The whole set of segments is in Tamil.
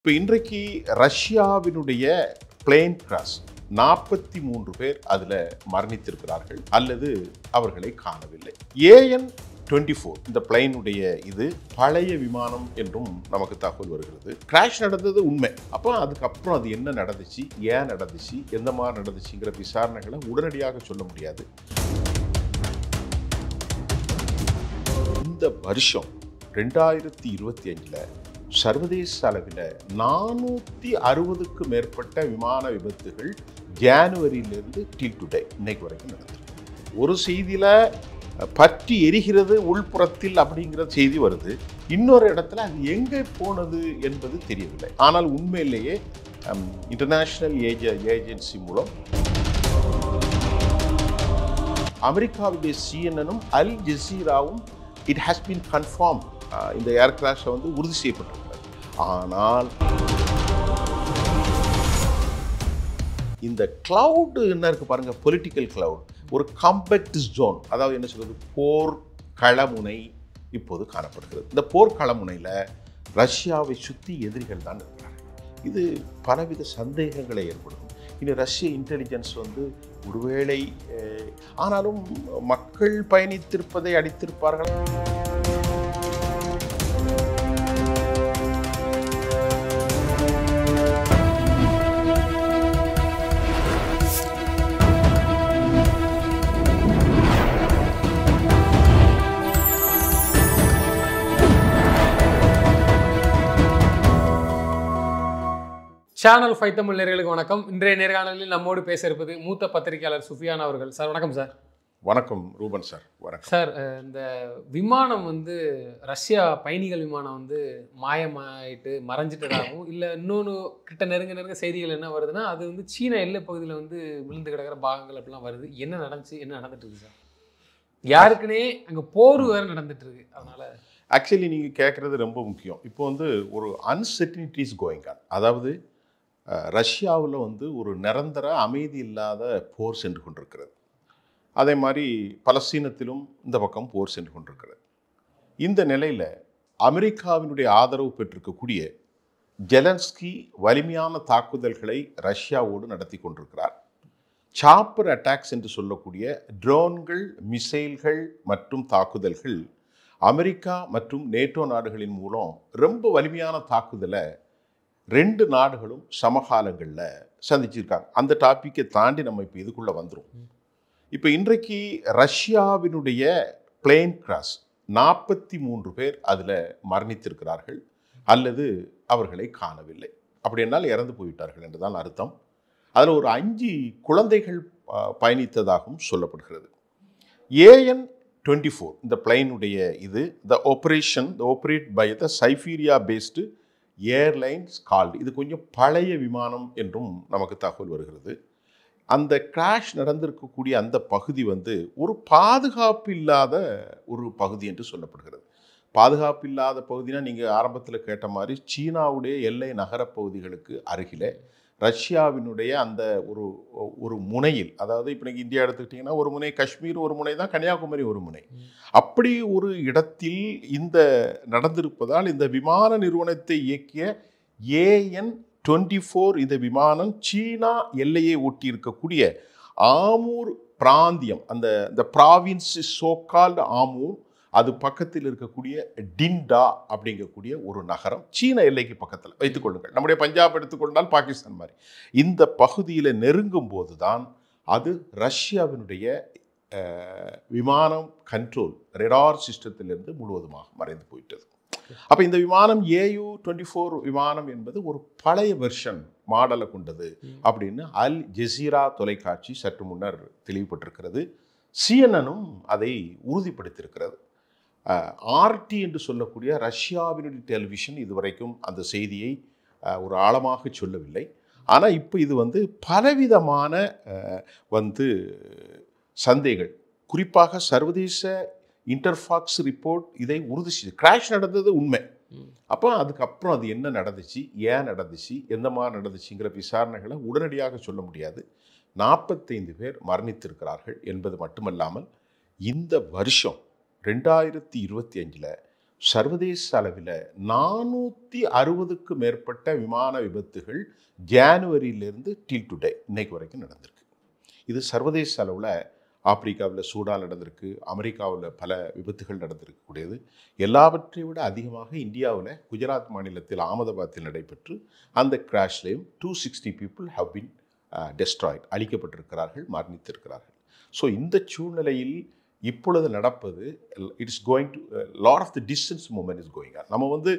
இப்போ இன்றைக்கு ரஷ்யாவினுடைய பிளேன் கிராஷ் 43 பேர் அதில் மரணித்திருக்கிறார்கள் அல்லது அவர்களை காணவில்லை. AN-24 இந்த பிளைனுடைய இது பழைய விமானம் என்றும் நமக்கு தகவல் வருகிறது. கிராஷ் நடந்தது உண்மை. அப்போ அதுக்கப்புறம் அது என்ன நடந்துச்சு, ஏன் நடந்துச்சு, எந்த மாதிரி நடந்துச்சுங்கிற விசாரணைகளை உடனடியாக சொல்ல முடியாது. இந்த வருஷம் 2025 சர்வதேச அளவில் 460க்கு மேற்பட்ட விமான விபத்துகள் ஜனவரியிலிருந்து டில் டுடே இன்னைக்கு வரைக்கும் நடந்திருக்கு. ஒரு செய்தியில் பற்றி எரிகிறது உள்புறத்தில் அப்படிங்கிற செய்தி வருது. இன்னொரு இடத்துல அது எங்கே போனது என்பது தெரியவில்லை. ஆனால் உண்மையிலேயே இன்டர்நேஷனல் ஏஜென்சி மூலம் அமெரிக்காவுடைய CNN-ம் அல் ஜசீராவும் இட் ஹாஸ் பீன் கன்ஃபார்ம் இந்த ஏர் கிராஷை உறுதி செய்யப்பட்டிருக்கிறது. ஆனால் இந்த கிளவுடு என்ன இருக்கு பாருங்க, பொலிட்டிக்கல் கிளவுட், ஒரு காம்பேக்ட் ஜோன், அதாவது என்ன சொல்றது, போர் களமுனை இப்போது காணப்படுகிறது. இந்த போர் களமுனையில் ரஷ்யாவை சுற்றி எதிரிகள் தான் இருக்கிறார்கள். இது பலவித சந்தேகங்களை ஏற்படுத்தும். இனி ரஷ்ய இன்டெலிஜென்ஸ் ஒருவேளை ஆனாலும் மக்கள் பயணித்திருப்பதை அடித்திருப்பார்கள். சேனல் 5 தமிழ் நேயர்களுக்கு வணக்கம். இன்றைய நேர்காணலில் நம்மோடு பேச இருப்பது மூத்த பத்திரிகையாளர் சுஃபியான் அவர்கள். சார் வணக்கம். சார் வணக்கம். ரூபன் சார் வணக்கம். சார், இந்த விமானம் ரஷ்யா பயணிகள் விமானம் மாயமாயிட்டு மறைஞ்சிட்டதாகவும், இல்லை இன்னொன்று கிட்ட நெருங்க செய்திகள் என்ன வருதுன்னா, அது சீன எல்லை பகுதியில் விழுந்து கிடக்கிற பாகங்கள் அப்படிலாம் வருது. என்ன நடந்துச்சு, என்ன நடந்துட்டு இருக்கு சார்? யாருக்குன்னே அங்கே போர் வேறு நடந்துட்டு இருக்கு. அதனால ஆக்சுவலி நீங்கள் கேட்குறது ரொம்ப முக்கியம். இப்போ ஒரு அன்சர்டினிட்டிஸ் கோயிங் ஆன். அதாவது ரஷ்யாவில் ஒரு நிரந்தர அமைதி இல்லாத போர் சென்று கொண்டிருக்கிறது. அதே மாதிரி பலஸ்தீனத்திலும் இந்த பக்கம் போர் சென்று கொண்டிருக்கிறது. இந்த நிலையில் அமெரிக்காவினுடைய ஆதரவு பெற்றிருக்கக்கூடிய ஜெலன்ஸ்கி வலிமையான தாக்குதல்களை ரஷ்யாவோடு நடத்தி கொண்டிருக்கிறார். சாப்பர் அட்டாக்ஸ் என்று சொல்லக்கூடிய ட்ரோன்கள், மிசைல்கள் மற்றும் தாக்குதல்கள் அமெரிக்கா மற்றும் நேட்டோ நாடுகளின் மூலம் ரொம்ப வலிமையான தாக்குதலை ரெண்டு நாடுகளும் சமகாலங்களில் சந்திச்சிருக்காங்க. அந்த டாப்பிக்கை தாண்டி நம்ம இப்போ இதுக்குள்ளே வந்துடும். இப்போ இன்றைக்கு ரஷ்யாவினுடைய பிளேன் கிராஷ் 43 பேர் அதில் மரணித்திருக்கிறார்கள் அல்லது அவர்களை காணவில்லை. அப்படி என்னால் இறந்து போய்விட்டார்கள் என்றுதான் அர்த்தம். அதில் ஒரு 5 குழந்தைகள் பயணித்ததாகவும் சொல்லப்படுகிறது. AN-24 இந்த பிளைனுடைய இது operate by the Siberia based airlines called. இது கொஞ்சம் பழைய விமானம் என்றும் நமக்கு தகவல் வருகிறது. அந்த கிராஷ் நடந்திருக்கக்கூடிய அந்த பகுதி ஒரு பாதுகாப்பு இல்லாத ஒரு பகுதி என்று சொல்லப்படுகிறது. பாதுகாப்பு இல்லாத பகுதினா நீங்கள் ஆரம்பத்தில் கேட்ட மாதிரி சீனாவுடைய எல்லை நகரப்பகுதிகளுக்கு அருகில் ரஷ்யாவினுடைய அந்த ஒரு முனையில், அதாவது இப்போ நீங்கள் இந்தியா எடுத்துக்கிட்டிங்கன்னா ஒரு முனை காஷ்மீர், ஒரு முனை தான் கன்னியாகுமரி, ஒரு முனை. அப்படி ஒரு இடத்தில் இந்த நடந்திருப்பதால் இந்த விமான நிறுவனத்தை இயக்கிய AN-24 இந்த விமானம் சீனா எல்லையை ஒட்டி இருக்கக்கூடிய ஆமூர் பிராந்தியம், அந்த ப்ராவின்ஸ் சோகால்டு ஆமூர், அது பக்கத்தில் இருக்கக்கூடிய டிண்டா அப்படிங்கக்கூடிய ஒரு நகரம், சீன எல்லைக்கு பக்கத்தில் வைத்துக்கொள்ளுங்கள். நம்முடைய பஞ்சாப் எடுத்துக்கொண்டால் பாகிஸ்தான் மாதிரி இந்த பகுதியில் நெருங்கும் போது தான் அது ரஷ்யாவினுடைய விமானம் கண்ட்ரோல் ரேடார் சிஸ்டத்திலிருந்து முழுவதுமாக மறைந்து போயிட்டது. அப்போ இந்த விமானம் AU-24 விமானம் என்பது ஒரு பழைய வெர்ஷன் மாடலை கொண்டது அப்படின்னு அல் ஜசீரா தொலைக்காட்சி சற்று முன்னர் தெளிவுபட்டிருக்கிறது. CNN-ம் அதை உறுதிப்படுத்தியிருக்கிறது. RT என்று சொல்லக்கூடிய ரஷ்யாவினுடைய டெலிவிஷன் இதுவரைக்கும் அந்த செய்தியை ஒரு ஆழமாக சொல்லவில்லை. ஆனால் இப்போ இது பலவிதமான சந்தேகங்கள், குறிப்பாக சர்வதேச இன்டர்ஃபாக்ஸ் ரிப்போர்ட் இதை உறுதி செய்து கிராஷ் நடந்தது உண்மை. அப்போ அதுக்கப்புறம் அது என்ன நடந்துச்சு, ஏன் நடந்துச்சு, எந்த மாதிரி நடந்துச்சுங்கிற விசாரணைகளை உடனடியாக சொல்ல முடியாது. 45 பேர் மரணித்திருக்கிறார்கள் என்பது மட்டுமல்லாமல் இந்த வருஷம் 2025 சர்வதேச அளவில் 460க்கு மேற்பட்ட விமான விபத்துகள் ஜானுவரியிலிருந்து டில் டுடே இன்னைக்கு வரைக்கும் நடந்திருக்கு. இது சர்வதேச அளவில் ஆப்பிரிக்காவில் சூடான் நடந்திருக்கு, அமெரிக்காவில் பல விபத்துகள் நடந்திருக்கக்கூடியது. எல்லாவற்றை விட அதிகமாக இந்தியாவில் குஜராத் மாநிலத்தில் அகமதாபாத்தில் நடைபெற்று அந்த கிராஷ்லேயும் 260 people have been destroyed, அழிக்கப்பட்டிருக்கிறார்கள், மரணித்திருக்கிறார்கள். ஸோ இந்த சூழ்நிலையில் இப்பொழுது நடப்பது it's going to lot of the distance moment is going on. நம்ம வந்து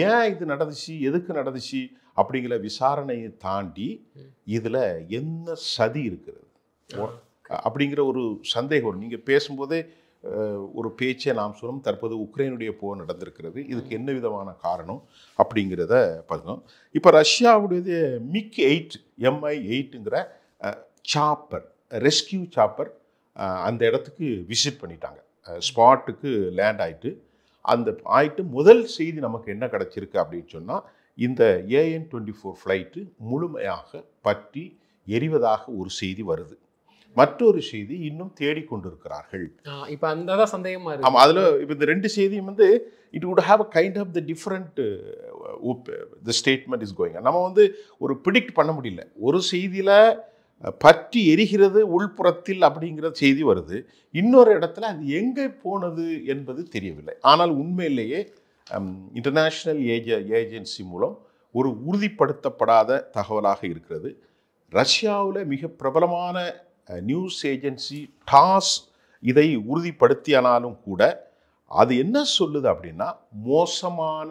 ஏன் இது நடந்துச்சு, எதுக்கு நடந்துச்சு அப்படிங்கிற விசாரணையை தாண்டி இதில் என்ன சதி இருக்கிறது அப்படிங்கிற ஒரு சந்தேகம். நீங்கள் பேசும்போதே ஒரு பேச்சை நாம் சொல்லும், தற்போது உக்ரைனுடைய போர் நடந்திருக்கிறது, இதுக்கு என்ன விதமான காரணம் அப்படிங்கிறத பார்த்தோம். இப்போ ரஷ்யாவுடைய MiG-8 Mi-8ங்கிற சாப்பர், ரெஸ்கியூ சாப்பர் அந்த இடத்துக்கு விசிட் பண்ணிட்டாங்க, ஸ்பாட்டுக்கு லேண்ட் ஆகிட்டு. அந்த ஆயிட்டு முதல் செய்தி நமக்கு என்ன கிடச்சிருக்கு அப்படின்னு சொன்னால், இந்த AN-24 ஃப்ளைட்டு முழுமையாக பற்றி எரிவதாக ஒரு செய்தி வருது. மற்றொரு செய்தி இன்னும் தேடிக்கொண்டிருக்கிறார்கள். இப்போ அந்த சந்தேகமா இருக்கு. ஆமாம், அதில் இப்போ இந்த ரெண்டு செய்தியும் வந்து it would have a kind of the different the statement is going. நம்ம வந்து ஒரு ப்ரிடிக்ட் பண்ண முடியல. ஒரு செய்தியில் பற்றி எரிகிறது உள்புறத்தில் அப்படிங்கிற செய்தி வருது, இன்னொரு இடத்துல அது எங்கே போனது என்பது தெரியவில்லை. ஆனால் உண்மையிலேயே இன்டர்நேஷ்னல் ஏஜென்சி மூலம் ஒரு உறுதிப்படுத்தப்படாத தகவலாக இருக்கிறது. ரஷ்யாவில் மிக பிரபலமான நியூஸ் ஏஜென்சி டாஸ் இதை உறுதிப்படுத்தியானாலும் கூட அது என்ன சொல்லுது அப்படின்னா, மோசமான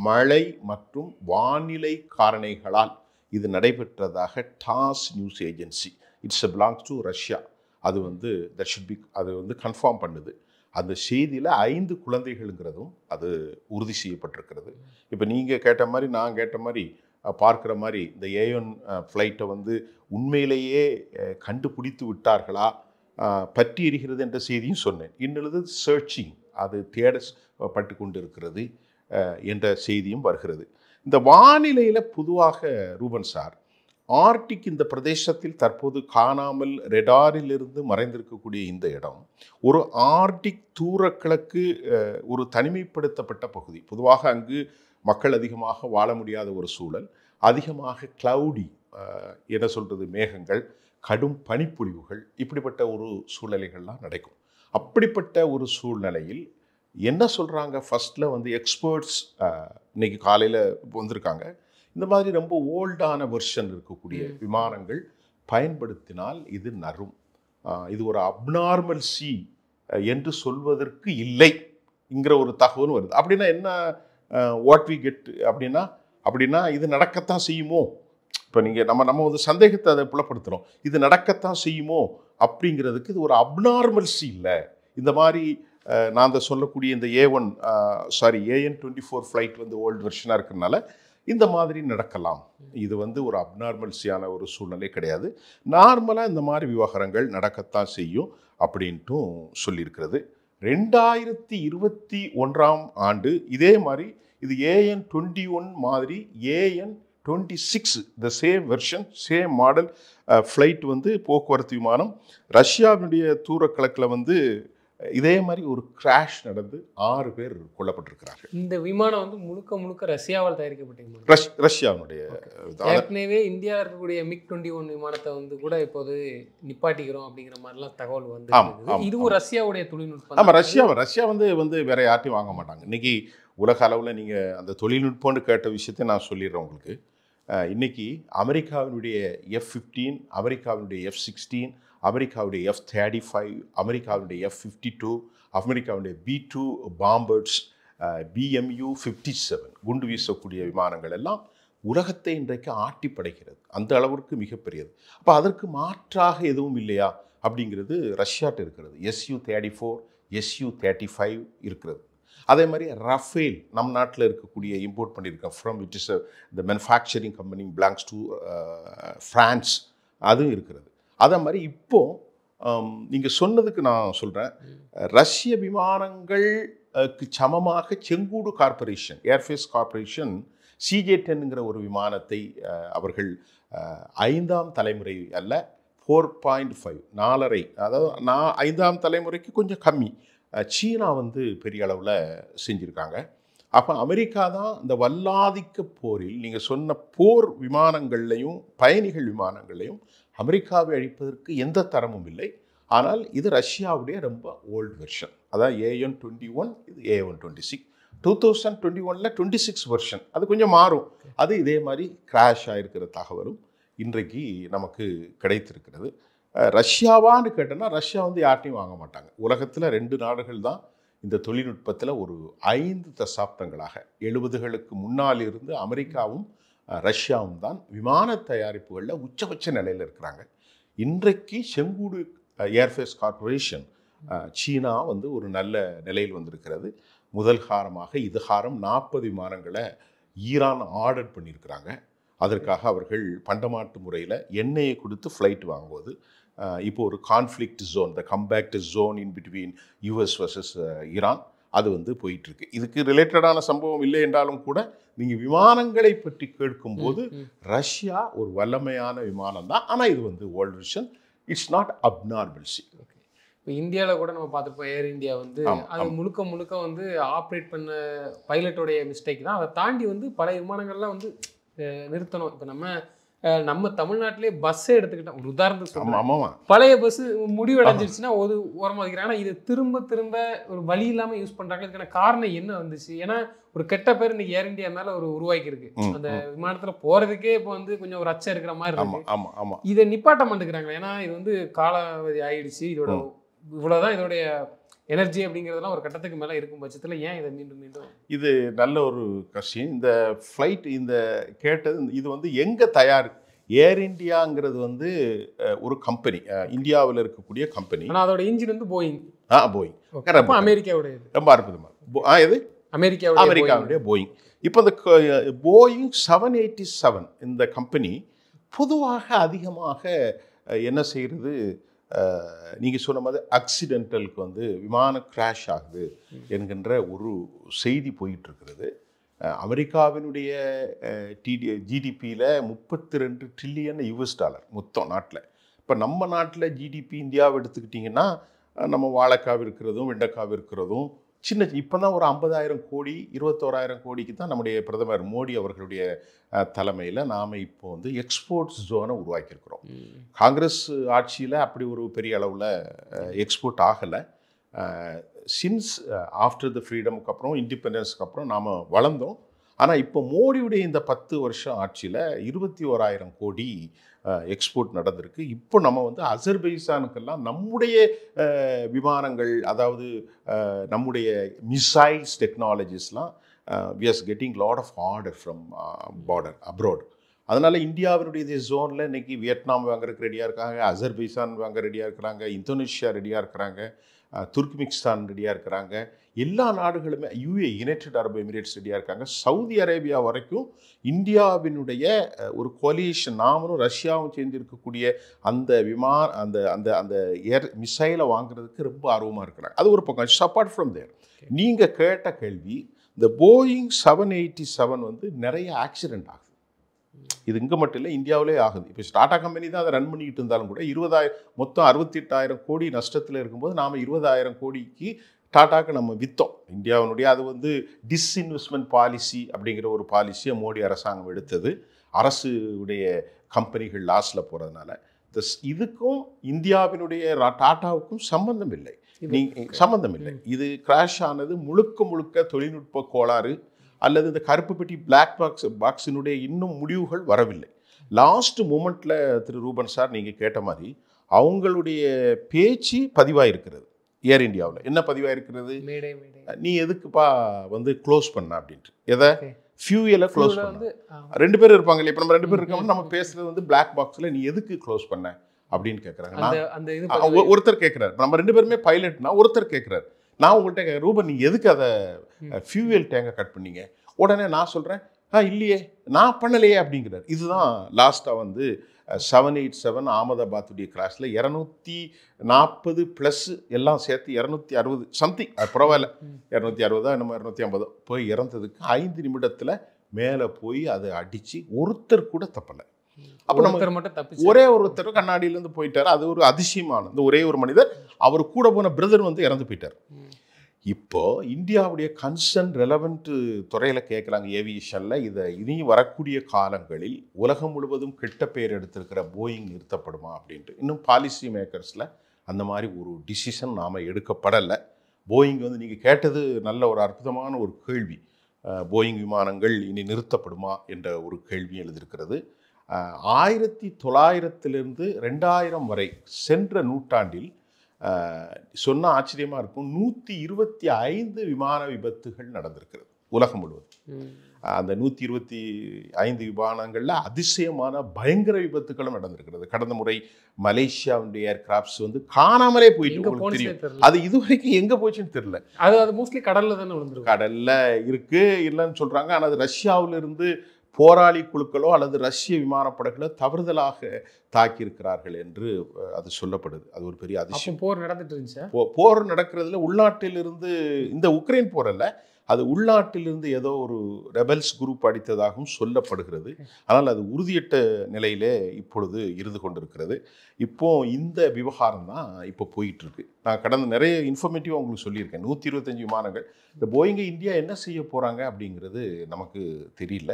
மழை மற்றும் வானிலை காரணிகளால் இது நடைபெற்றதாக toss news agency, it's belongs to Russia, அது வந்து அது வந்து கன்ஃபார்ம் பண்ணுது. அந்த செய்தியில் 5 குழந்தைகளுங்கிறதும் அது உறுதி செய்யப்பட்டிருக்கிறது. இப்போ நீங்கள் கேட்ட மாதிரி நான் கேட்ட மாதிரி பார்க்குற மாதிரி இந்த A1 ஃப்ளைட்டை வந்து உண்மையிலேயே கண்டுபிடித்து விட்டார்களா, பற்றி எரிகிறது என்ற செய்தியும் சொன்னேன். இன்னொரு சர்ச்சிங், அது தேடப்பட்டு கொண்டு இருக்கிறது என்ற செய்தியும் வருகிறது. இந்த வானிலையில் பொதுவாக ரூபன் சார், ஆர்டிக் இந்த பிரதேசத்தில் தற்போது காணாமல் ரெடாரிலிருந்து மறைந்திருக்கக்கூடிய இந்த இடம் ஒரு ஆர்டிக் தூரக்கிழக்கு ஒரு தனிமைப்படுத்தப்பட்ட பகுதி. பொதுவாக அங்கு மக்கள் அதிகமாக வாழ முடியாத ஒரு சூழல், அதிகமாக கிளவுடி, என்ன சொல்கிறது, மேகங்கள், கடும் பனிப்பொழிவுகள், இப்படிப்பட்ட ஒரு சூழ்நிலைகள்லாம் நடக்கும். அப்படிப்பட்ட ஒரு சூழ்நிலையில் என்ன சொல்கிறாங்க, ஃபஸ்ட்டில் வந்து எக்ஸ்பர்ட்ஸ் இன்னைக்கு காலையில் வந்திருக்காங்க, இந்த மாதிரி ரொம்ப ஓல்டான வெர்ஷன் இருக்கக்கூடிய விமானங்கள் பயன்படுத்தினால் இது நரும், இது ஒரு அப்நார்மல் சி என்று சொல்வதற்கு இல்லைங்கிற ஒரு தகவலும் வருது. அப்படின்னா என்ன, வாட் வி கெட் அப்படின்னா இது நடக்கத்தான் செய்யுமோ. இப்போ நீங்கள் நம்ம ஒரு சந்தேகத்தை அதை புலப்படுத்துகிறோம், இது நடக்கத்தான் செய்யுமோ அப்படிங்கிறதுக்கு இது ஒரு அப்நார்மல்சி இல்லை. இந்த மாதிரி நான் அந்த சொல்லக்கூடிய இந்த AN-24 ஃப்ளைட் வந்து ஓல்டு வெர்ஷனாக இருக்கிறதுனால இந்த மாதிரி நடக்கலாம். இது வந்து ஒரு அப்நார்மல்சியான ஒரு சூழ்நிலை கிடையாது. நார்மலாக இந்த மாதிரி விவகாரங்கள் நடக்கத்தான் செய்யும் அப்படின்ட்டும் சொல்லியிருக்கிறது. 2021ஆம் ஆண்டு இதே மாதிரி இது AN-21 மாதிரி AN-26 the same version same model flight வந்து போக்குவரத்து விமானம் ரஷ்யாவினுடைய தூரக்கிழக்கில் வந்து இதே மாதிரி ஒரு கிராஷ் நடந்து 6 பேர் கொல்லப்பட்டிருக்கிறார்கள். இந்த விமானம் வந்து முழுக்க ரஷ்யாவால் தயாரிக்கப்பட்ட ரஷ்யாவுடைய ஏற்கனவே இந்தியா இருக்கக்கூடிய MiG-21 விமானத்தை வந்து கூட இப்போது நிப்பாட்டிக்கிறோம் அப்படிங்கிற மாதிரிலாம் தகவல் வந்து இதுவும் ரஷ்யாவுடைய தொழில்நுட்பம். ஆமாம், ரஷ்யா வந்து வேற யார்ட்டையும் வாங்க மாட்டாங்க. இன்னைக்கு உலக அளவில் நீங்கள் அந்த தொழில்நுட்பம்னு கேட்ட விஷயத்தை நான் சொல்லிடுறேன் உங்களுக்கு. இன்னைக்கு அமெரிக்காவினுடைய F-15, அமெரிக்காவினுடைய F-16, அமெரிக்காவுடைய F-35, அமெரிக்காவுடைய F-52, அமெரிக்காவுடைய B-2 பாம்பர்ஸ், BMU-57 குண்டு வீசக்கூடிய விமானங்கள் எல்லாம் உலகத்தை இன்றைக்கு ஆட்டி படைக்கிறது. அந்த அளவிற்கு மிகப்பெரியது. அப்போ அதற்கு மாற்றாக எதுவும் இல்லையா அப்படிங்கிறது ரஷ்யாட்ட இருக்கிறது. Su-34, Su-35 இருக்கிறது. அதே மாதிரி ரஃபேல் நம்ம நாட்டில் இருக்கக்கூடிய இம்போர்ட் பண்ணியிருக்கோம் from it is the manufacturing company belongs to France, அதுவும் இருக்கிறது. அதே மாதிரி இப்போது நீங்கள் சொன்னதுக்கு நான் சொல்கிறேன், ரஷ்ய விமானங்களுக்கு சமமாக செங்கூடு கார்பரேஷன், ஏர்ஃபேஸ் கார்பரேஷன் CJ-10ங்கிற ஒரு விமானத்தை அவர்கள் 5ஆம் தலைமுறை அல்ல 4.5 4.5, அதாவது 5ஆம் தலைமுறைக்கு கொஞ்சம் கம்மி சீனா வந்து பெரிய அளவில் செஞ்சுருக்காங்க. அப்போ அமெரிக்கா தான் இந்த வல்லாதிக்க போரில் நீங்கள் சொன்ன போர் விமானங்கள்லையும் பயணிகள் விமானங்கள்லையும் அமெரிக்காவை அழிப்பதற்கு எந்த தரமும் இல்லை. ஆனால் இது ரஷ்யாவுடைய ரொம்ப ஓல்டு வெர்ஷன். அதான் AN-21, இது AN-26. 2021 26 வெர்ஷன். அது கொஞ்சம் மாறும். அது இதே மாதிரி கிராஷ் ஆகிருக்கிற தகவலும் இன்றைக்கு நமக்கு கிடைத்திருக்கிறது. ரஷ்யாவான்னு கேட்டோன்னா ரஷ்யா வந்து யார்ட்டையும் வாங்க மாட்டாங்க. உலகத்தில் 2 நாடுகள் தான் இந்த தொழில்நுட்பத்தில் ஒரு 5 தசாப்தங்களாக 70களுக்கு முன்னால் இருந்து அமெரிக்காவும் ரஷ்யாவும் தான் விமான தயாரிப்புகளில் உச்சபட்ச நிலையில் இருக்கிறாங்க. இன்றைக்கு செங்கூடு ஏர்ஃபேஸ் கார்ப்பரேஷன் சீனா வந்து ஒரு நல்ல நிலையில் வந்திருக்கிறது. முதல் ஹாரமாக இதுகாரம் 40 விமானங்களை ஈரான் ஆர்டர் பண்ணியிருக்கிறாங்க. அதற்காக அவர்கள் பண்டமாட்டு முறையில் எண்ணெயை கொடுத்து ஃப்ளைட் வாங்குவது. இப்போ ஒரு conflict zone, the combat zone in between US versus Iran, அது வந்து போயிட்டுருக்கு. இதுக்கு ரிலேட்டடான சம்பவம் இல்லை என்றாலும் கூட நீங்கள் விமானங்களை பற்றி கேட்கும்போது ரஷ்யா ஒரு வல்லமையான விமானம் தான். ஆனால் இது வந்து old version. It's not abnormalcy. இப்போ இந்தியாவில் கூட நம்ம பார்த்துருப்போம், ஏர் இந்தியா வந்து அது முழுக்க முழுக்க வந்து ஆப்ரேட் பண்ண பைலட்டோடைய மிஸ்டேக் தான். அதை தாண்டி வந்து பல விமானங்கள்லாம் வந்து நிறுத்தணும். இப்போ நம்ம தமிழ்நாட்டிலே பஸ்ஸே எடுத்துக்கிட்டோம், ஒரு உதாரணத்துக்கு பழைய பஸ் முடிவடைஞ்சிருச்சுன்னா ஒரு ஓரமாக வைக்கிறாங்க. ஆனால் இது திரும்ப திரும்ப ஒரு வழி இல்லாமல் யூஸ் பண்ணுறாங்க. இதுக்கான காரணம் என்ன வந்துச்சு? ஏன்னா ஒரு கெட்ட பேர் இன்னைக்கு ஏர் இந்தியா மேலே ஒரு உருவாக்கி இருக்கு. அந்த விமானத்தில் போகிறதுக்கே இப்போ வந்து கொஞ்சம் ஒரு அச்சம் இருக்கிற மாதிரி இருக்கு. இதை நிப்பாட்ட மாட்டேங்கிறாங்க. ஏன்னா இது வந்து காலாவதி ஆயிடுச்சு, இதோட இவ்வளோதான் இதோடைய எனர்ஜி அப்படிங்கிறதெல்லாம் ஒரு கட்டத்துக்கு மேலே இருக்கும் பட்சத்தில் ஏன் இதை மீண்டும் இது நல்ல ஒரு கொஸ்டின். இந்த ஃப்ளைட் இந்த கேட்டது இது வந்து எங்கே தயார்? ஏர் இந்தியாங்கிறது வந்து ஒரு கம்பெனி, இந்தியாவில் இருக்கக்கூடிய கம்பெனி. ஆனால் அதோட இன்ஜின் வந்து போயிங். போயிங் அமெரிக்காவுடைய ரொம்ப அற்புதமாக. எது? அமெரிக்காவுடைய போயிங். இப்போ இந்த போயிங் 787 இந்த கம்பெனி பொதுவாக அதிகமாக என்ன செய்கிறது, நீங்கள் சொன்ன மாதிரி ஆக்சிடென்டலுக்கு வந்து விமானம் கிராஷ் ஆகுது என்கின்ற ஒரு செய்தி போயிட்டுருக்கிறது. அமெரிக்காவினுடைய ஜிடிபியில் 32 ட்ரில்லியன் US டாலர் மொத்தம் நாட்டில். இப்போ நம்ம நாட்டில் ஜிடிபி இந்தியாவை எடுத்துக்கிட்டிங்கன்னா நம்ம வாழைக்காய் இருக்கிறதும் வெண்டைக்காய் இருக்கிறதும் சின்ன இப்போ தான் ஒரு 50,000 கோடி 21,000 கோடிக்கு தான் நம்முடைய பிரதமர் மோடி அவர்களுடைய தலைமையில் நாம் இப்போ வந்து எக்ஸ்போர்ட்ஸ் ஜோனை உருவாக்கியிருக்கிறோம். காங்கிரஸ் ஆட்சியில் அப்படி ஒரு பெரிய அளவில் எக்ஸ்போர்ட் ஆகலை. சின்ஸ் ஆஃப்டர் த ஃப்ரீடமுக்கு அப்புறம் இண்டிபெண்டன்ஸுக்கு அப்புறம் நாம் வளர்ந்தோம். ஆனால் இப்போ மோடியுடைய இந்த 10 வருஷம் ஆட்சியில் 21,000 கோடி எக்ஸ்போர்ட் நடந்திருக்கு. இப்போ நம்ம வந்து அசர்பைசானுக்கெல்லாம் நம்முடைய விமானங்கள், அதாவது நம்முடைய missiles டெக்னாலஜிஸ்லாம் we are getting lot of order from border abroad. அதனால் இந்தியாவினுடைய ஜோனில் இன்றைக்கி வியட்நாம் வாங்குறதுக்கு ரெடியாக இருக்காங்க, அசர்பைசான் வாங்க ரெடியாக இருக்கிறாங்க, இந்தோனேஷியா ரெடியாக இருக்கிறாங்க, துர்க்மினிஸ்தான் ரெடியாக இருக்கிறாங்க. எல்லா நாடுகளுமே யுனைடெட் அரபு எமிரேட்ஸ் ரெடியாக இருக்காங்க. சவுதி அரேபியா வரைக்கும் இந்தியாவினுடைய ஒரு கோலியேஷன், நாமளும் ரஷ்யாவும் சேர்ந்து இருக்கக்கூடிய அந்த அந்த அந்த அந்த ஏர் மிசைலை வாங்குறதுக்கு ரொம்ப ஆர்வமாக இருக்கிறாங்க. அது ஒரு பக்கம். அப்பார்ட் ஃப்ரம் தேர், நீங்கள் கேட்ட கேள்வி, இந்த போயிங் 787 வந்து நிறைய ஆக்சிடென்ட் ஆகுது. இது இங்கே மட்டும் இல்லை, இந்தியாவிலே ஆகுது. இப்போ டாடா கம்பெனி தான் அதை ரன் பண்ணிக்கிட்டு இருந்தாலும் கூட 20,000 மொத்தம் 68,000 கோடி நஷ்டத்தில் இருக்கும்போது நாம் 20,000 கோடிக்கு டாட்டாக்கு நம்ம விற்றோம். இந்தியாவினுடைய அது வந்து டிஸ்இன்வெஸ்ட்மெண்ட் பாலிசி அப்படிங்கிற ஒரு பாலிசியை மோடி அரசாங்கம் எடுத்தது. அரசுடைய கம்பெனிகள் லாஸில் போகிறதுனால இதுக்கும் இந்தியாவினுடைய டாட்டாவுக்கும் சம்பந்தம் இல்லை. சம்பந்தம் இல்லை. இது கிராஷ் ஆனது முழுக்க முழுக்க தொழில்நுட்ப கோளாறு அல்லது இந்த கருப்பு பெட்டி பிளாக் பாக்ஸினுடைய இன்னும் முடிவுகள் வரவில்லை. லாஸ்ட் மூமெண்ட்டில் திரு ரூபன் சார் நீங்கள் கேட்ட மாதிரி அவங்களுடைய பேச்சு பதிவாயிருக்கிறது. ஏர் இந்தியாவில் என்ன பதிவாயிருக்கிறது, நீ எதுக்குப்பா வந்து க்ளோஸ் பண்ண அப்படின்ட்டு. எதை? ஃபியூயலை க்ளோஸ் பண்ண. 2 பேர் இருப்பாங்க இல்லையா, இப்போ நம்ம 2 பேர் இருக்கோம்னா நம்ம பேசுகிறது வந்து பிளாக் பாக்ஸில் நீ எதுக்கு க்ளோஸ் பண்ண அப்படின்னு கேட்குறாங்க. ஒருத்தர் கேட்குறாரு, நம்ம 2 பேருமே பைலட்னா ஒருத்தர் கேட்குறாரு, நான் உங்கள்கிட்ட கேட்குறேன், ரூபன் நீ எதுக்கு அதை ஃபியூயல் டேங்கை கட் பண்ணீங்க? உடனே நான் சொல்கிறேன், இல்லையே நான் பண்ணலையே அப்படிங்கிறார். இதுதான் லாஸ்ட்டாக வந்து 787 அகமதாபாத்துடைய கிராஷில் 240 ப்ளஸ் எல்லாம் சேர்த்து 260 சம்திங், அது பரவாயில்ல, 260 நம்ம 250 போய் இறந்ததுக்கு 5 நிமிடத்தில் மேலே போய் அதை அடித்து ஒருத்தர் கூட தப்பலை. அப்போ நம்ம மட்டும் ஒரே ஒருத்தர் கண்ணாடியிலேருந்து போயிட்டார். அது ஒரு அதிசயமான இந்த ஒரே ஒரு மனிதர், அவர் கூட போன பிரதர் வந்து இறந்து போயிட்டார். இப்போ இந்தியாவுடைய கன்சர்ன் ரெலவெண்ட் துறையில் கேட்குறாங்க ஏவியேஷனில், இதை இனி வரக்கூடிய காலங்களில் உலகம் முழுவதும் கெட்ட பேர் எடுத்திருக்கிற போயிங் நிறுத்தப்படுமா அப்படின்ட்டு. இன்னும் பாலிசி மேக்கர்ஸில் அந்த மாதிரி ஒரு டிசிஷன் நாம் எடுக்கப்படலை. போயிங் வந்து நீங்கள் கேட்டது நல்ல ஒரு அற்புதமான ஒரு கேள்வி. போயிங் விமானங்கள் இனி நிறுத்தப்படுமா என்ற ஒரு கேள்வி எழுதியிருக்கிறது. 1900 2000 வரை சென்ற நூற்றாண்டில் சொன்னால் ஆச்சரியமாக இருக்கும், 125 விமான விபத்துகள் நடந்திருக்கிறது உலகம் முழுவதும். அந்த 125 விமானங்களில் அதிசயமான பயங்கர விபத்துகளும் நடந்திருக்கிறது. கடந்த முறை மலேசியாவுடைய ஏர்கிராப்ட்ஸ் வந்து காணாமலே போயிட்டு, உங்களுக்கு தெரியும் அது இதுவரைக்கும் எங்கே போச்சுன்னு தெரியல. அது மோஸ்ட்லி கடலில் தானே விழுந்துருக்கு. கடலில் இருக்குது இல்லைன்னு சொல்கிறாங்க. ஆனால் அது ரஷ்யாவிலிருந்து போராளி குழுக்களோ அல்லது ரஷ்ய விமானப்படைகளோ தவறுதலாக தாக்கியிருக்கிறார்கள் என்று அது சொல்லப்படுது. அது ஒரு பெரிய அதிசயம். போர் நடந்துட்டு இருந்துச்சு. போர் நடக்கிறதுல உள்நாட்டிலிருந்து, இந்த உக்ரைன் போர் அல்ல, அது உள்நாட்டிலிருந்து ஏதோ ஒரு ரெபல்ஸ் குரூப் அடித்ததாகவும் சொல்லப்படுகிறது. ஆனால் அது உறுதியற்ற நிலையிலே இப்பொழுது இருந்து கொண்டிருக்கிறது. இப்போ இந்த விவகாரம் தான் இப்போ போயிட்டு இருக்கு. நான் கடந்த நிறைய இன்ஃபர்மேட்டிவாக உங்களுக்கு சொல்லியிருக்கேன். 125 விமானங்கள். இந்த போயிங்கை இந்தியா என்ன செய்ய போகிறாங்க அப்படிங்கிறது நமக்கு தெரியல.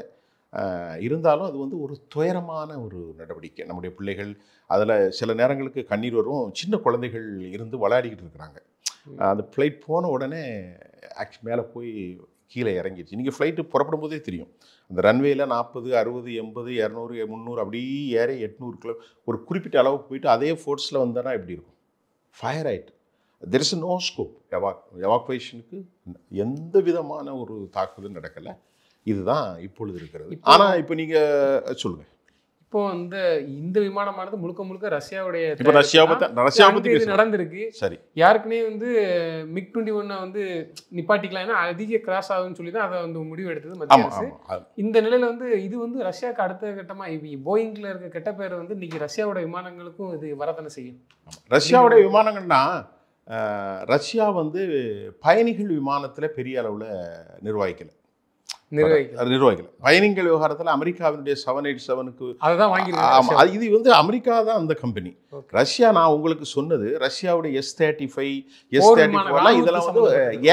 இருந்தாலும் அது வந்து ஒரு துயரமான ஒரு நடவடிக்கை. நம்முடைய பிள்ளைகள் அதில் சில நேரங்களுக்கு கண்ணீர் வரும். சின்ன குழந்தைகள் இருந்து விளையாடிக்கிட்டு இருக்கிறாங்க. அந்த ஃப்ளைட் போன உடனே மேலே போய் கீழே இறங்கிடுச்சு. நீங்கள் ஃப்ளைட்டு புறப்படும் போதே தெரியும், அந்த ரன்வேயில் 40, 60, 80, 200, 300 அப்படியே ஏறி 800 கிலோ ஒரு குறிப்பிட்ட அளவுக்கு போயிட்டு அதே ஃபோர்ஸில் வந்தோன்னா எப்படி இருக்கும்? ஃபயர் ஆகிட்டு. There is no scope. எவாக்குவேஷனுக்கு எந்த விதமான ஒரு தாக்குதல் நடக்கலை. இதுதான் இப்பொழுது இருக்கிறது. ஆனால் இப்போ நீங்கள் சொல்லுங்கள். இப்போ இந்த விமானமானது முழுக்க முழுக்க ரஷ்யாவுடைய, இப்போ ரஷ்யாவை பற்றி நடந்திருக்கு. சரி, யாருக்குனே மிக் 21 நிப்பாட்டிக்கலாம், ஏன்னா அதிக கிராஷ் ஆகுதுன்னு சொல்லி தான் அதை முடிவு எடுத்தது மத்திய அரசு. இந்த நிலையில இது ரஷ்யாவுக்கு அடுத்த கட்டமாக போயிங்ல இருக்க கெட்ட பேர் இன்னைக்கு ரஷ்யாவோட விமானங்களுக்கும் இது வரத்தானே செய்யும். ரஷ்யாவுடைய விமானங்கள்னா, ரஷ்யா பயணிகள் விமானத்தில் பெரிய அளவில் நிர்வகிக்கலை. பயணிகள் விவகாரத்தில் அமெரிக்காவினுடைய 787க்கு அதுதான் வாங்கிருக்காங்க. இது அமெரிக்கா தான் அந்த கம்பெனி. ரஷ்யா, நான் உங்களுக்கு சொன்னது ரஷ்யாவுடைய S-35, S-34 இதெல்லாம்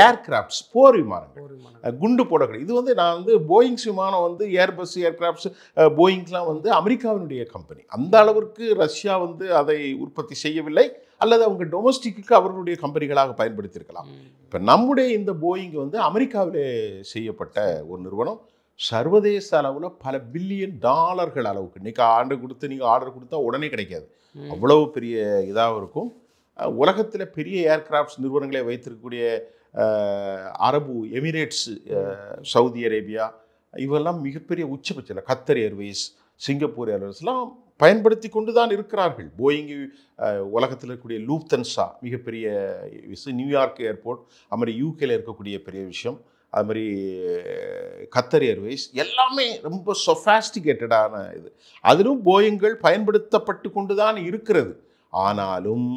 ஏர்கிராப்ட்ஸ், போர் விமானங்கள், குண்டு போடக்கூடிய. இது நான் போயிங்ஸ் விமானம் ஏர்பஸ் ஏர்கிராப்ட்ஸ் போயிங்ஸ்லாம் அமெரிக்காவினுடைய கம்பெனி. அந்த அளவிற்கு ரஷ்யா அதை உற்பத்தி செய்யவில்லை, அல்லது அவங்க டொமஸ்டிக்கு அவர்களுடைய கம்பெனிகளாக பயன்படுத்தியிருக்கலாம். இப்போ நம்முடைய இந்த போயிங் அமெரிக்காவிலே செய்யப்பட்ட ஒரு நிறுவனம். சர்வதேச அளவில் பல பில்லியன் டாலர்கள் அளவுக்கு இன்றைக்கி நீங்கள் ஆர்டர் கொடுத்தா உடனே கிடைக்காது. அவ்வளவு பெரிய இதாக இருக்கும். உலகத்தில் பெரிய ஏர்கிராஃப்ட்ஸ் நிறுவனங்களை வைத்திருக்கக்கூடிய அரபு எமிரேட்ஸ், சவுதி அரேபியா, இவெல்லாம் மிகப்பெரிய உச்சபட்சத்தில் கத்தர் ஏர்வேஸ், சிங்கப்பூர் ஏர்வேஸ்லாம் பயன்படுத்தி கொண்டு தான் இருக்கிறார்கள். போயிங் உலகத்தில் இருக்கக்கூடிய லூப்தன்சா மிகப்பெரிய விஷயம், நியூயார்க் ஏர்போர்ட், அதுமாதிரி யூகேல இருக்கக்கூடிய பெரிய விஷயம், அது மாதிரி கத்தர் ஏர்வேஸ், எல்லாமே ரொம்ப சொஃபாஸ்டிகேட்டடான இது. அதிலும் போயிங்கள் பயன்படுத்தப்பட்டு கொண்டு தான் இருக்கிறது. ஆனாலும்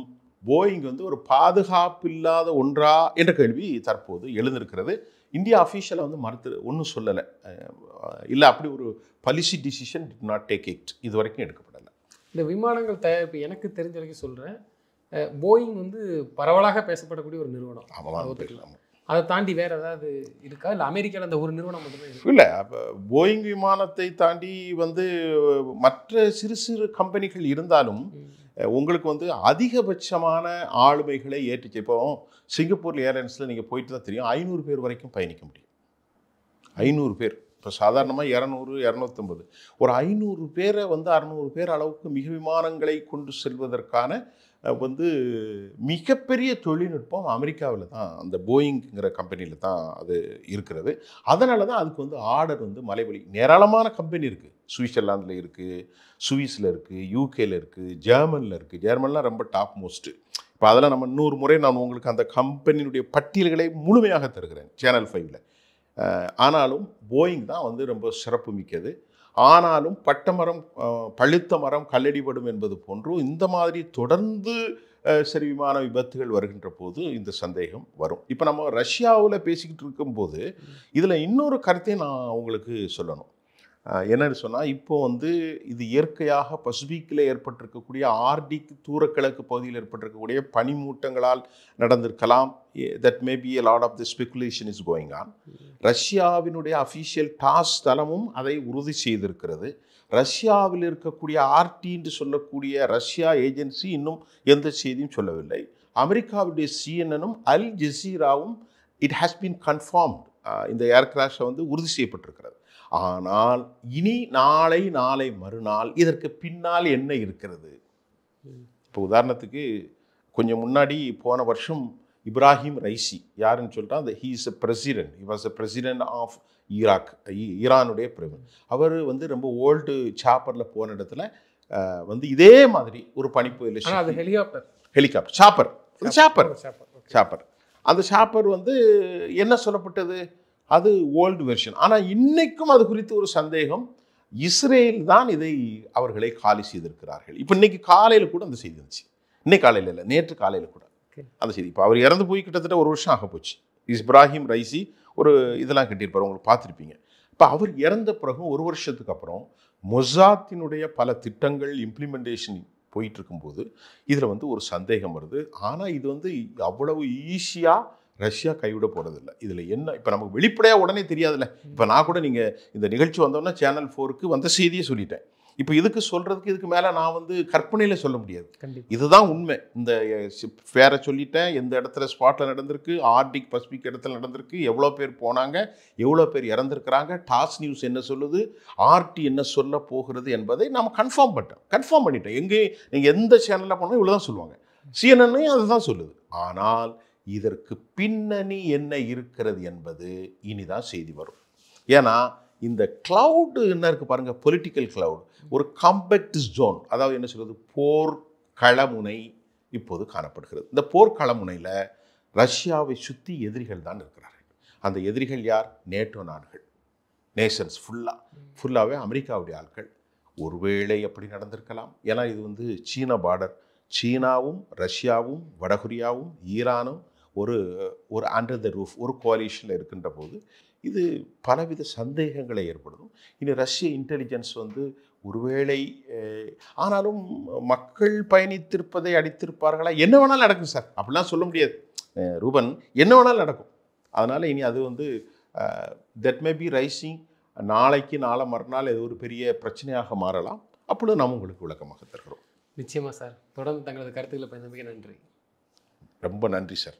போயிங் ஒரு பாதுகாப்பு இல்லாத ஒன்றா என்ற கேள்வி தற்போது எழுந்திருக்கிறது. இந்தியா அஃபீஷியலாக ஒன்றும் சொல்லலை, இல்லை அப்படி ஒரு policy decision did not take it, இது வரைக்கும் எடுக்கப்படலை. இந்த விமானங்கள் தயாரிப்பு எனக்கு தெரிஞ்ச வரைக்கும் சொல்கிறேன், போயிங் பரவலாக பேசப்படக்கூடிய ஒரு நிறுவனம். ஆமாம். அதை தாண்டி வேறு ஏதாவது இருக்கா, இல்லை அமெரிக்காவில் அந்த ஒரு நிறுவனம் மட்டும்தான் இருக்கு? இல்லை, அப்போ போயிங் விமானத்தை தாண்டி மற்ற சிறு சிறு கம்பெனிகள் இருந்தாலும் உங்களுக்கு அதிகபட்சமான ஆளுமைகளை ஏற்றுச்சு. இப்போ சிங்கப்பூர் ஏர்லைன்ஸில் நீங்கள் போயிட்டு தான் தெரியும், 500 பேர் வரைக்கும் பயணிக்க முடியும். 500 பேர். இப்போ சாதாரணமாக 200, 250, ஒரு 500 பேரை 600 பேர் அளவுக்கு மிக விமானங்களை கொண்டு செல்வதற்கான மிகப்பெரிய தொழில்நுட்பம் அமெரிக்காவில் தான், அந்த போயிங்கிற கம்பெனியில் தான் அது இருக்கிறது. அதனால தான் அதுக்கு ஆர்டர் மலைவழி ஏராளமான கம்பெனி இருக்குது. சுவிட்சர்லாந்தில் இருக்குது, சுவிஸில் இருக்குது, யூகேல இருக்குது, ஜெர்மனில் இருக்குது. ஜெர்மன்லாம் ரொம்ப டாப் மோஸ்ட்டு. இப்போ அதெல்லாம் நம்ம 100 முறை நான் உங்களுக்கு அந்த கம்பெனியுடைய பட்டியல்களை முழுமையாக தருகிறேன் சேனல் 5ல். ஆனாலும் போயிங் தான் ரொம்ப சிறப்பு மிக்கது. ஆனாலும் பட்டமரம் பழுத்த மரம் கல்லடிபடும் என்பது போன்று இந்த மாதிரி தொடர்ந்து சரி விமான விபத்துகள் வருகின்ற போது இந்த சந்தேகம் வரும். இப்போ நம்ம ரஷ்யாவில் பேசிக்கிட்டு இருக்கும்போது இதில் இன்னொரு கருத்தை நான் உங்களுக்கு சொல்லணும். என்னன்னு சொன்னால் இப்போ வந்து இது இயற்கையாக பசிபிக்கில் ஏற்பட்டிருக்கக்கூடிய ஆர்டிக் தூரக்கிழக்கு பகுதியில் ஏற்பட்டிருக்கக்கூடிய பனிமூட்டங்களால் நடந்திருக்கலாம். That may be a lot of the speculation is going on. ரஷ்யாவினுடைய அஃபிஷியல் டாஸ் தளமும் அதை உறுதி செய்திருக்கிறது. ரஷ்யாவில் இருக்கக்கூடிய ஆர்டின்னு சொல்லக்கூடிய ரஷ்யா ஏஜென்சி இன்னும் எந்த செய்தியும் சொல்லவில்லை. அமெரிக்காவுடைய சிஎன்எனும் அல் ஜசீராவும் இட் ஹாஸ் பீன் கன்ஃபார்ம்ட், இந்த ஏர் கிராஷை வந்து உறுதி செய்யப்பட்டிருக்கிறது. ஆனால் இனி நாளை மறுநாள் இதற்கு பின்னால் என்ன இருக்கிறது? இப்போ உதாரணத்துக்கு கொஞ்சம் முன்னாடி போன வருஷம் இப்ராஹிம் ரைசி யாருன்னு சொல்லிட்டா, அந்த he is a president, he was a president of ஈரானுடைய பிரசிடென்ட். அவர் வந்து ரொம்ப ஓல்டு சாப்பரில் போன இடத்துல வந்து இதே மாதிரி ஒரு பனிப்புயல் ஹெலிகாப்டர் சாப்பர் அந்த சாப்பர் வந்து என்ன சொல்லப்பட்டது, அது ஓல்டு வெர்ஷன். ஆனால் இன்னைக்கும் அது குறித்து ஒரு சந்தேகம். இஸ்ரேல் தான் இதை அவர்களை காலி செய்திருக்கிறார்கள். இப்போ இன்னைக்கு காலையில் கூட அந்த செய்தி இருந்துச்சு. இன்னைக்கு காலையில் இல்லை, நேற்று காலையில் கூட அந்த செய்தி. இப்போ அவர் இறந்து போய் கிட்டத்தட்ட ஒரு வருஷம் ஆக போச்சு. இப்ராஹிம் ரைசி ஒரு இதெல்லாம் கட்டியிருப்பார், உங்களுக்கு பார்த்துருப்பீங்க. இப்போ அவர் இறந்த பிறகு ஒரு வருஷத்துக்கு அப்புறம் மொசாத்தினுடைய பல திட்டங்கள் இம்ப்ளிமெண்டேஷன் போயிட்டு இருக்கும்போது இதில் வந்து ஒரு சந்தேகம் வருது. ஆனால் இது வந்து அவ்வளவு ஈஸியாக ரஷ்யா கைவிட போகிறதில்லை. இதில் என்ன இப்போ நமக்கு வெளிப்படையாக உடனே தெரியாதுல்ல. இப்போ நான் கூட நீங்கள் இந்த நிகழ்ச்சி வந்தோன்னா சேனல் 4க்கு வந்த செய்தியை சொல்லிட்டேன். இப்போ இதுக்கு சொல்கிறதுக்கு இதுக்கு மேலே நான் வந்து கற்பனையில் சொல்ல முடியாது. இதுதான் உண்மை. இந்த ஃபேரை சொல்லிட்டேன், எந்த இடத்துல ஸ்பாட்டில் நடந்திருக்கு, ஆர்டிக் பசிபிக் இடத்துல நடந்திருக்கு, எவ்வளோ பேர் போனாங்க, எவ்வளோ பேர் இறந்துருக்கிறாங்க, டாஸ் நியூஸ் என்ன சொல்லுது, ஆர்டி என்ன சொல்ல போகிறது என்பதை நாம் கன்ஃபார்ம் பண்ணிட்டேன். எங்கே நீங்கள் எந்த சேனலில் போனாலும் இவ்வளோ தான் சொல்லுவாங்க. சிஎன்என்னையும் அதுதான் சொல்லுது. ஆனால் இதற்கு பின்னணி என்ன இருக்கிறது என்பது இனிதான் செய்தி வரும். ஏன்னா இந்த கிளவுடு என்ன இருக்குது பாருங்கள், பொலிட்டிக்கல் கிளவுட், ஒரு காம்பேக்ட் ஜோன், அதாவது என்ன சொல்கிறது, போர் களமுனை இப்போது காணப்படுகிறது. இந்த போர் களமுனையில் ரஷ்யாவை சுற்றி எதிரிகள் தான் இருக்கிறார்கள். அந்த எதிரிகள் யார்? நேட்டோ நாடுகள், நேஷன்ஸ் ஃபுல்லாகவே அமெரிக்காவுடைய ஆட்கள். ஒருவேளை அப்படி நடந்திருக்கலாம். ஏன்னா இது வந்து சீனா பார்டர், சீனாவும் ரஷ்யாவும் வடகொரியாவும் ஈரானும் ஒரு அண்டர் த ரூஃப் ஒரு கோலிஷனில் இருக்கின்ற போது இது பலவித சந்தேகங்களை ஏற்படுத்தும். இனி ரஷ்ய இன்டெலிஜென்ஸ் வந்து ஒருவேளை ஆனாலும் மக்கள் பயணித்திருப்பதை அடித்திருப்பார்களா? என்ன வேணாலும் நடக்கும் சார், அப்படிலாம் சொல்ல முடியாது ரூபன், என்ன வேணாலும் நடக்கும். அதனால் இனி அது வந்து தட் மே பி ரைசிங், நாளைக்கு நாளை மறுநாள் இது ஒரு பெரிய பிரச்சனையாக மாறலாம். அப்பொழுது நாம் உங்களுக்கு விளக்கமாக தருகிறோம். நிச்சயமாக சார். தொடர்ந்து தங்களது கருத்துக்களை பயன்படுத்த நன்றி. ரொம்ப நன்றி சார்.